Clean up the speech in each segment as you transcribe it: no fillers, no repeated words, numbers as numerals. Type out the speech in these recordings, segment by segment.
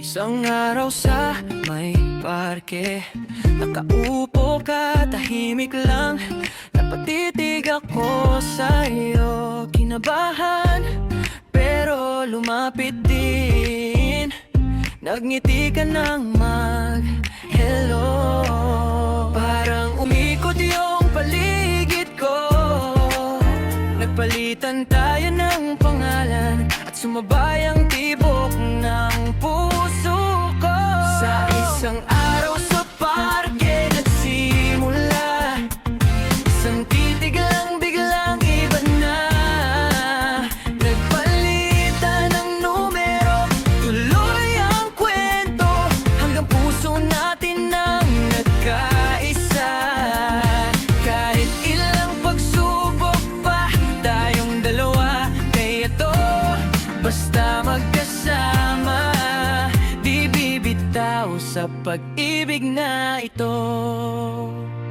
Isang araw sa may parke, nakaupo ka, tahimik lang. Napatitig ako sa'yo, kinabahan pero lumapit din. Nagngiti ka ng mag-hello, parang umikot yung paligid ko. Nagpalitan tayo ng pangalan at sumabay ang tibok ng puso ko. Sa isang araw sa parke nagsimula, isang titig lang biglang iba na. Nagpalitan ng numero, tuloy ang kwento, hanggang puso natin ang nagkaisa. Kahit ilang pagsubok pa tayong dalawa, kaya to basta magkasama. Di bibitaw sa pag-ibig na ito.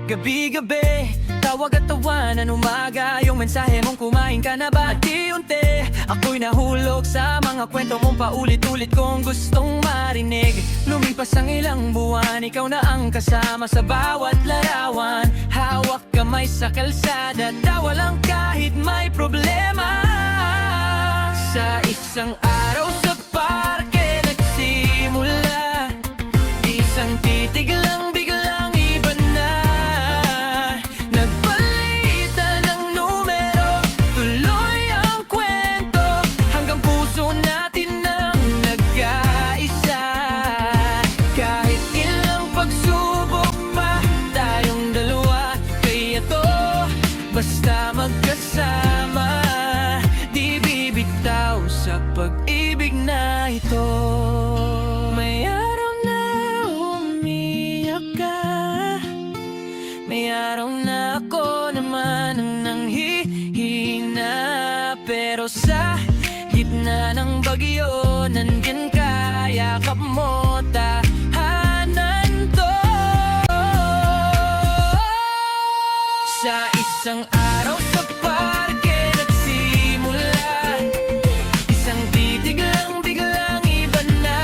Gabi-gabi, tawag at tawanan, umaga yung mensahe mong kumain ka na ba? At unti ako'y nahulog sa mga kwento mong paulit-ulit kong gustong marinig. Lumipas ang ilang buwan, ikaw na ang kasama sa bawat larawan. Hawak kamay sa kalsada, tawa lang kahit may problema. Sa isang araw sa parke nagsimula, isang titig lang biglang iba na. Nagpalitan ng numero, tuloy ang kwento, hanggang puso natin ang nagkaisa. Kahit ilang pagsubok pa tayong dalawa, kaya to basta magkasama. Di bibitaw sa pag-ibig na ito. May araw na umiyak ka, may araw na ako naman ang nanghihina. Pero sa gitna ng bagyo, nandyan ka, yakap mo, tahanan to. Sa isang araw sa parke nagsimula, isang titig lang biglang iba na.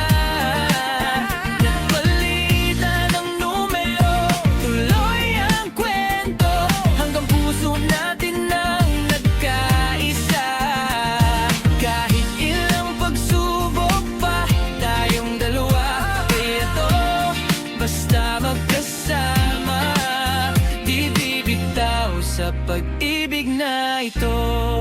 Nagpalitan ng numero, tuloy ang kwento, hanggang puso natin ang nagkaisa. Kahit ilang pagsubok pa tayong dalawa, kaya to basta magkasama. Di bibitaw sa pag-ibig na ito.